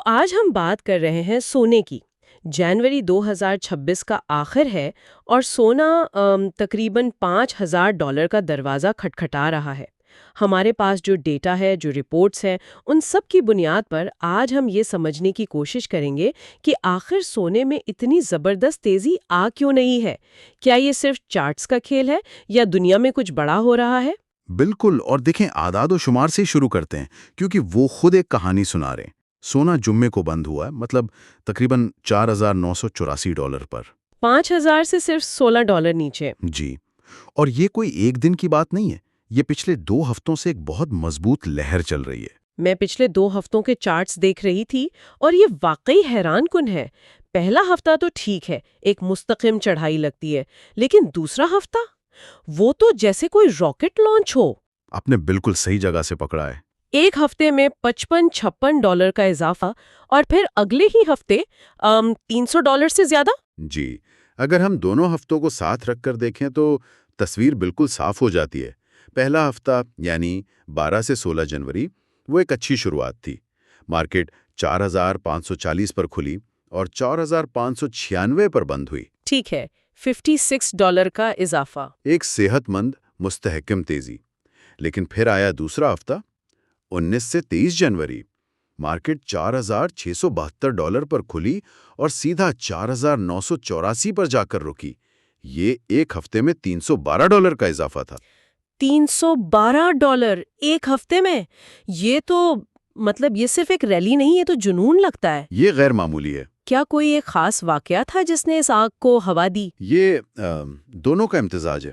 آج ہم بات کر رہے ہیں سونے کی۔ جنوری 2026 کا آخر ہے اور سونا تقریباً $5,000 کا دروازہ کھٹکھٹا رہا ہے۔ ہمارے پاس جو ڈیٹا ہے، جو رپورٹس ہیں، ان سب کی بنیاد پر آج ہم یہ سمجھنے کی کوشش کریں گے کہ آخر سونے میں اتنی زبردست تیزی آ کیوں نہیں ہے؟ کیا یہ صرف چارٹس کا کھیل ہے یا دنیا میں کچھ بڑا ہو رہا ہے؟ بالکل، اور دیکھیں اعداد و شمار سے شروع کرتے ہیں کیونکہ وہ خود ایک کہانی سنا رہے ہیں۔ سونا جمعے کو بند ہوا ہے، مطلب تقریباً $4,984 پر۔ 5,000 سے صرف $16 نیچے۔ جی، اور یہ کوئی ایک دن کی بات نہیں ہے، یہ پچھلے 2 ہفتوں سے ایک بہت مضبوط لہر چل رہی ہے۔ میں پچھلے 2 ہفتوں کے چارٹس دیکھ رہی تھی اور یہ واقعی حیران کن ہے۔ پہلا ہفتہ تو ٹھیک ہے، ایک مستقیم چڑھائی لگتی ہے، لیکن دوسرا ہفتہ وہ تو جیسے کوئی راکٹ لانچ ہو۔ آپ نے بالکل صحیح جگہ سے پکڑا ہے۔ ایک ہفتے میں $55-56 کا اضافہ اور پھر اگلے ہی ہفتے $300 سے زیادہ۔ جی، اگر ہم دونوں ہفتوں کو ساتھ رکھ کر دیکھیں تو تصویر بالکل صاف ہو جاتی ہے۔ پہلا ہفتہ یعنی 12 سے 16 جنوری وہ ایک اچھی شروعات تھی۔ مارکیٹ 4,540 پر کھلی اور 4,596 پر بند ہوئی۔ ٹھیک ہے، $56 کا اضافہ۔ ایک صحت مند مستحکم تیزی۔ لیکن پھر آیا دوسرا ہفتہ 19 سے 23 جنوری۔ مارکیٹ $4,672 پر کھلی اور سیدھا 4,984 پر جا کر رکی۔ یہ ایک ہفتے میں $312 کا اضافہ تھا۔ $312 ایک ہفتے میں! یہ تو یہ صرف ایک ریلی نہیں، یہ تو جنون لگتا ہے۔ یہ غیر معمولی ہے۔ کیا کوئی ایک خاص واقعہ تھا جس نے اس آگ کو ہوا دی؟ یہ دونوں کا امتزاج ہے۔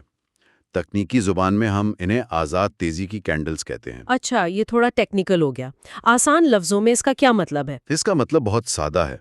تکنیکی زبان میں ہم انہیں آزاد تیزی کی کینڈلز کہتے ہیں۔ اچھا، یہ تھوڑا ٹیکنیکل ہو گیا۔ آسان لفظوں میں اس کا کیا مطلب ہے؟ اس کا مطلب بہت سادہ ہے۔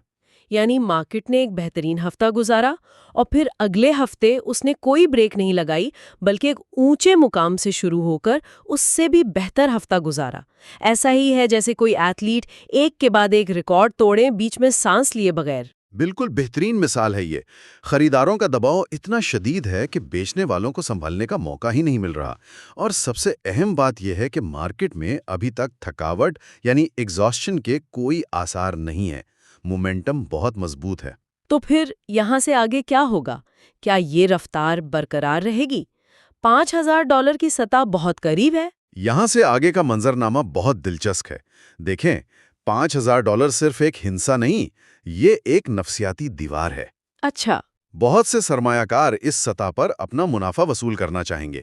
یعنی مارکیٹ نے ایک بہترین ہفتہ گزارا اور پھر اگلے ہفتے اس نے کوئی بریک نہیں لگائی، بلکہ ایک اونچے مقام سے شروع ہو کر اس سے بھی بہتر ہفتہ گزارا۔ ایسا ہی ہے جیسے کوئی ایتھلیٹ ایک کے بعد ایک ریکارڈ توڑے بیچ میں سانس لیے بغیر۔ بالکل بہترین مثال ہے یہ۔ خریداروں کا دباؤ اتنا شدید ہے کہ بیچنے والوں کو سنبھلنے کا موقع ہی نہیں مل رہا، اور سب سے اہم بات یہ ہے کہ مارکیٹ میں ابھی تک تھکاوٹ یعنی ایگزاسشن کے کوئی آثار نہیں ہے۔ مومنٹم بہت مضبوط ہے۔ تو پھر یہاں سے آگے کیا ہوگا؟ کیا یہ رفتار برقرار رہے گی؟ $5,000 کی سطح بہت قریب ہے۔ یہاں سے آگے کا منظرنامہ بہت دلچسپ ہے۔ دیکھیں، $5,000 صرف ایک ہنسا نہیں، یہ ایک نفسیاتی دیوار ہے۔ اچھا۔ بہت سے سرمایہ کار اس سطح پر اپنا منافع وصول کرنا چاہیں گے،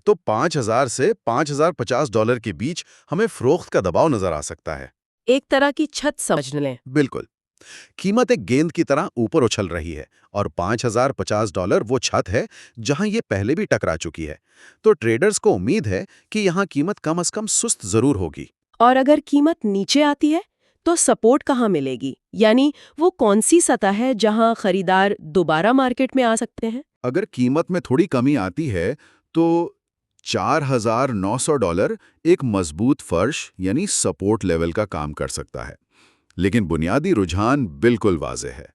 تو 5,000 سے $5,050 کے بیچ ہمیں فروخت کا دباؤ نظر آ سکتا ہے۔ ایک طرح کی چھت سمجھ لیں۔ بالکل، قیمت ایک گیند کی طرح اوپر اچھل رہی ہے، اور $5,050 وہ چھت ہے جہاں یہ پہلے بھی ٹکرا چکی ہے۔ تو ٹریڈرز کو امید ہے کہ یہاں قیمت کم از کم سست ضرور ہوگی۔ اور اگر قیمت نیچے آتی ہے تو سپورٹ کہاں ملے گی؟ یعنی وہ کون سی سطح ہے جہاں خریدار دوبارہ مارکیٹ میں آ سکتے ہیں؟ اگر قیمت میں تھوڑی کمی آتی ہے تو $4,900 ایک مضبوط فرش یعنی سپورٹ لیول کا کام کر سکتا ہے۔ لیکن بنیادی رجحان بالکل واضح ہے۔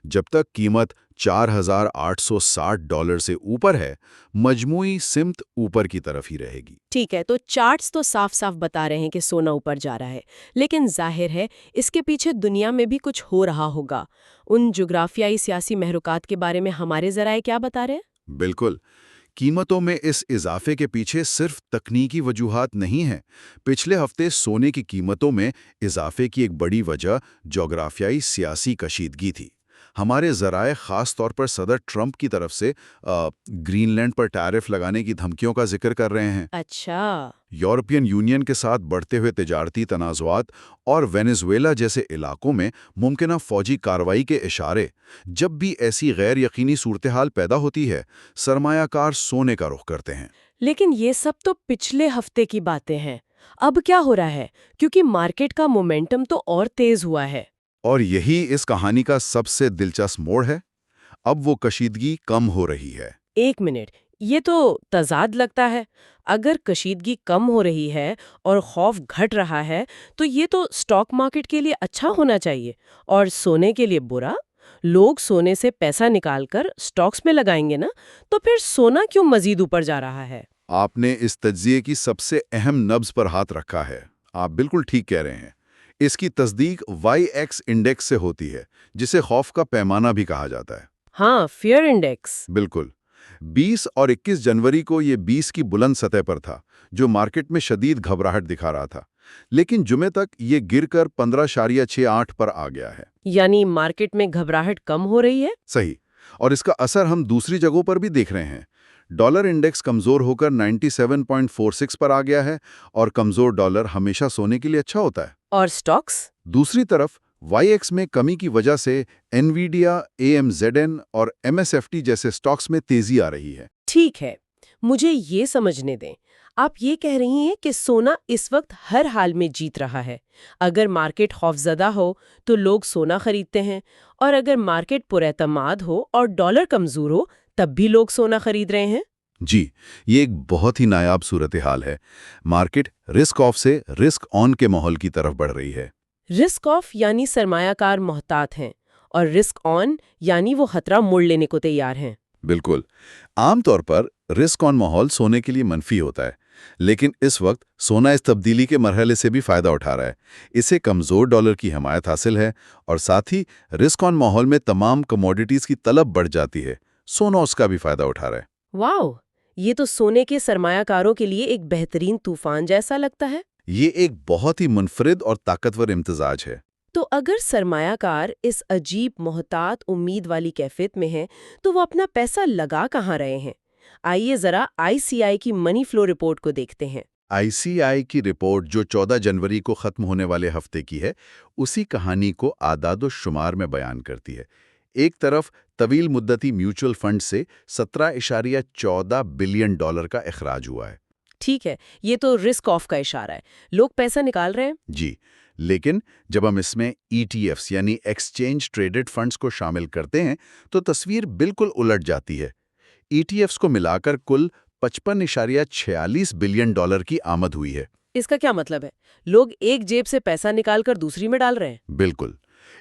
جب تک قیمت $4,860 سے اوپر ہے، مجموعی سمت اوپر کی طرف ہی رہے گی۔ ٹھیک ہے، تو چارٹس تو صاف صاف بتا رہے ہیں کہ سونا اوپر جا رہا ہے، لیکن ظاہر ہے اس کے پیچھے دنیا میں بھی کچھ ہو رہا ہوگا۔ ان جغرافیائی سیاسی محرکات کے بارے میں ہمارے ذرائع کیا بتا رہے ہیں؟ بالکل، قیمتوں میں اس اضافے کے پیچھے صرف تکنیکی وجوہات نہیں ہیں۔ پچھلے ہفتے سونے کی قیمتوں میں اضافے کی ایک بڑی وجہ جغرافیائی سیاسی کشیدگی تھی۔ ہمارے ذرائع خاص طور پر صدر ٹرمپ کی طرف سے گرین لینڈ پر ٹیرف لگانے کی دھمکیوں کا ذکر کر رہے ہیں۔ اچھا۔ یورپین یونین کے ساتھ بڑھتے ہوئے تجارتی تنازعات اور وینزویلا جیسے علاقوں میں ممکنہ فوجی کارروائی کے اشارے۔ جب بھی ایسی غیر یقینی صورتحال پیدا ہوتی ہے، سرمایہ کار سونے کا رخ کرتے ہیں۔ لیکن یہ سب تو پچھلے ہفتے کی باتیں ہیں۔ اب کیا ہو رہا ہے؟ کیونکہ مارکیٹ کا مومنٹم تو اور تیز ہوا ہے۔ اور یہی اس کہانی کا سب سے دلچسپ موڑ ہے۔ اب وہ کشیدگی کم ہو رہی ہے۔ ایک منٹ، یہ تو تضاد لگتا ہے۔ اگر کشیدگی کم ہو رہی ہے اور خوف گھٹ رہا ہے تو یہ تو سٹاک مارکیٹ کے لیے اچھا ہونا چاہیے، اور سونے کے لیے برا۔ لوگ سونے سے پیسہ نکال کر سٹاکس میں لگائیں گے نا، تو پھر سونا کیوں مزید اوپر جا رہا ہے؟ آپ نے اس تجزیے کی سب سے اہم نبض پر ہاتھ رکھا ہے۔ آپ بالکل ٹھیک کہہ رہے ہیں۔ اس کی تصدیق YX انڈیکس سے ہوتی ہے، جسے خوف کا پیمانہ بھی کہا جاتا ہے۔ ہاں، فیئر انڈیکس۔ بالکل۔ 20 اور 21 جنوری کو یہ 20 کی بلند سطح پر تھا، جو مارکیٹ میں شدید گھبراہٹ دکھا رہا تھا، لیکن جمعے تک یہ گر کر 15.68 پر آ گیا ہے۔ یعنی مارکیٹ میں گھبراہٹ کم ہو رہی ہے؟ صحیح، اور اس کا اثر ہم دوسری جگہوں پر بھی دیکھ رہے ہیں۔ ڈالر انڈیکس کمزور ہو کر 97.46 پر آ گیا ہے، اور کمزور ڈالر ہمیشہ سونے کے لیے اچھا ہوتا ہے۔ اور سٹاکس؟ دوسری طرف YX میں کمی کی وجہ سے انویڈیا، AMZN اور MSFT جیسے سٹاکس میں تیزی آ رہی ہے۔ ٹھیک ہے، مجھے یہ سمجھنے دیں، آپ یہ کہہ رہی ہیں کہ سونا اس وقت ہر حال میں جیت رہا ہے۔ اگر مارکیٹ خوفزدہ ہو تو لوگ سونا خریدتے ہیں، اور اگر مارکیٹ پراعتماد ہو اور ڈالر کمزور ہو تب بھی لوگ سونا خرید رہے ہیں؟ جی، یہ ایک بہت ہی نایاب صورتحال ہے۔ مارکیٹ رسک آف سے رسک آن کے ماحول کی طرف بڑھ رہی ہے۔ رسک آف یعنی سرمایہ کار محتاط ہیں، اور رسک آن یعنی وہ خطرہ مول لینے کو تیار ہیں۔ بالکل۔ عام طور پر رسک آن ماحول سونے کے لیے منفی ہوتا ہے، لیکن اس وقت سونا اس تبدیلی کے مرحلے سے بھی فائدہ اٹھا رہا ہے۔ اسے کمزور ڈالر کی حمایت حاصل ہے، اور ساتھ ہی رسک آن ماحول میں تمام کموڈیٹیز کی طلب بڑھ جاتی ہے۔ سونا اس کا بھی فائدہ اٹھا رہا ہے۔ واو، یہ تو سونے کے سرمایہ کاروں کے لیے ایک بہترین طوفان جیسا لگتا ہے۔ یہ ایک بہت ہی منفرد اور طاقتور امتزاج ہے۔ تو اگر سرمایہ کار اس عجیب محتاط امید والی کیفیت میں ہیں تو وہ اپنا پیسہ لگا کہاں رہے ہیں؟ آئیے ذرا ICI کی منی فلو رپورٹ کو دیکھتے ہیں۔ ICI کی رپورٹ جو 14 جنوری کو ختم ہونے والے ہفتے کی ہے، اسی کہانی کو اعداد و شمار میں بیان کرتی ہے۔ ایک طرف طویل مدتی میوچل فنڈ سے 17.14 بلین ڈالر کا اخراج ہوا ہے۔ ٹھیک ہے، یہ تو رسک آف کا اشارہ ہے، لوگ پیسہ نکال رہے ہیں۔ جی، لیکن جب ہم اس میں ETFs یعنی ایکسچینج ٹریڈڈ فنڈز کو شامل کرتے ہیں تو تصویر بالکل الٹ جاتی ہے۔ ETFs کو ملا کر کل 55.46 بلین ڈالر کی آمد ہوئی ہے۔ اس کا کیا مطلب ہے؟ لوگ ایک جیب سے پیسہ نکال کر دوسری میں ڈال رہے ہیں؟ بالکل۔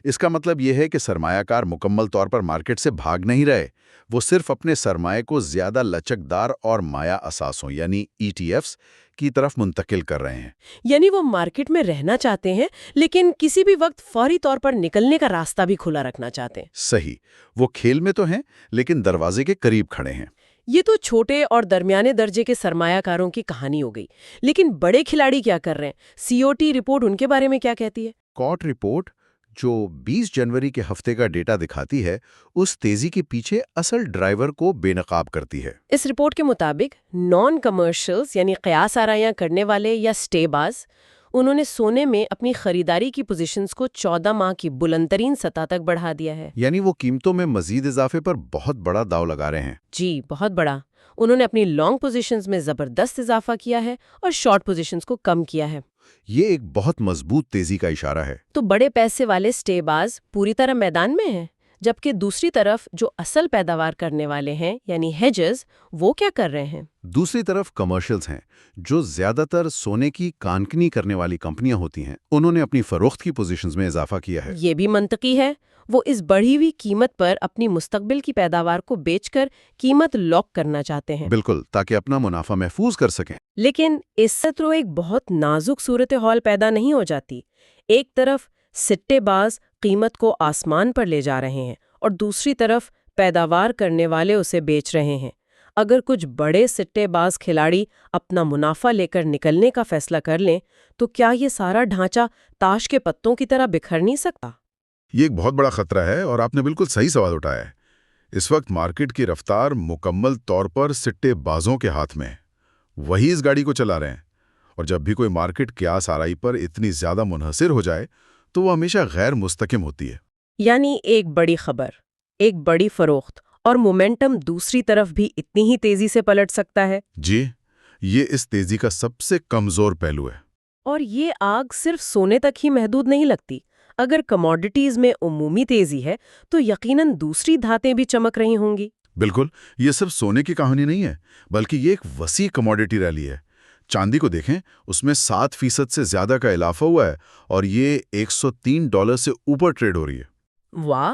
اس کا مطلب یہ ہے کہ سرمایہ کار مکمل طور پر مارکیٹ سے بھاگ نہیں رہے، وہ صرف اپنے سرمایہ کو زیادہ لچکدار اور مایا اثاثوں یعنی ETFs کی طرف منتقل کر رہے ہیں۔ یعنی وہ مارکیٹ میں رہنا چاہتے ہیں لیکن کسی بھی وقت فوری طور پر نکلنے کا راستہ بھی کھلا رکھنا چاہتے ہیں۔ صحیح، وہ کھیل میں تو ہیں لیکن دروازے کے قریب کھڑے ہیں۔ یہ تو چھوٹے اور درمیانے درجے کے سرمایہ کاروں کی کہانی ہو گئی، لیکن بڑے کھلاڑی کیا کر رہے ہیں؟ COT رپورٹ ان کے بارے میں کیا کہتی ہے؟ کاٹ رپورٹ جو 20 جنوری کے ہفتے کا ڈیٹا دکھاتی ہے، اس تیزی کے پیچھے اصل ڈرائیور کو بے نقاب کرتی ہے۔ اس رپورٹ کے مطابق نان کمرشلز یعنی قیاس آرائیاں کرنے والے یا سٹے باز، انہوں نے سونے میں اپنی خریداری کی پوزیشنز کو 14 ماہ کی بلند ترین سطح تک بڑھا دیا ہے۔ یعنی وہ قیمتوں میں مزید اضافے پر بہت بڑا داؤ لگا رہے ہیں۔ جی، بہت بڑا۔ انہوں نے اپنی لانگ پوزیشنز میں زبردست اضافہ کیا ہے اور شارٹ پوزیشنز کو کم کیا ہے۔ یہ ایک بہت مضبوط تیزی کا اشارہ ہے۔ تو بڑے پیسے والے سٹے باز پوری طرح میدان میں ہیں، جبکہ دوسری طرف جو اصل پیداوار کرنے والے ہیں یعنی ہیجز، وہ کیا کر رہے ہیں؟ دوسری طرف کمرشلز ہیں، جو زیادہ تر سونے کی کانکنی کرنے والی کمپنیاں ہوتی ہیں، انہوں نے اپنی فروخت کی پوزیشنز میں اضافہ کیا ہے۔ یہ بھی منطقی ہے، وہ اس بڑھی ہوئی قیمت پر اپنی مستقبل کی پیداوار کو بیچ کر قیمت لاک کرنا چاہتے ہیں۔ بالکل، تاکہ اپنا منافع محفوظ کر سکیں۔ لیکن اس سے تو ایک بہت نازک صورتحال پیدا نہیں ہو جاتی؟ ایک طرف سٹے باز قیمت کو آسمان پر لے جا رہے ہیں اور دوسری طرف پیداوار کرنے والے اسے بیچ رہے ہیں۔ اگر کچھ بڑے سٹے باز کھلاڑی اپنا منافع لے کر نکلنے کا فیصلہ کر لیں تو کیا یہ سارا ڈھانچہ تاش کے پتوں کی طرح بکھر نہیں سکتا؟ یہ ایک بہت بڑا خطرہ ہے اور آپ نے بالکل صحیح سوال اٹھایا ہے۔ اس وقت مارکیٹ کی رفتار مکمل طور پر سٹے بازوں کے ہاتھ میں ہے۔ وہی اس گاڑی کو چلا رہے ہیں، اور جب بھی کوئی مارکیٹ قیاس آرائی پر اتنی زیادہ منحصر ہو جائے تو وہ ہمیشہ غیر مستحکم ہوتی ہے۔ یعنی ایک بڑی خبر، ایک بڑی فروخت اور مومنٹم دوسری طرف بھی اتنی ہی تیزی سے پلٹ سکتا ہے۔ جی، یہ اس تیزی کا سب سے کمزور پہلو ہے۔ اور یہ آگ صرف سونے تک ہی محدود نہیں لگتی۔ اگر کموڈیٹیز میں عمومی تیزی ہے تو یقیناً دوسری دھاتیں بھی چمک رہی ہوں گی۔ بالکل، یہ صرف سونے کی کہانی نہیں ہے، بلکہ یہ ایک وسیع کموڈیٹی ریلی ہے۔ چاندی کو دیکھیں، اس میں 7% سے زیادہ کا اضافہ ہوا ہے اور یہ $103 سے اوپر ٹریڈ ہو رہی ہے۔ واہ،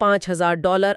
$5,000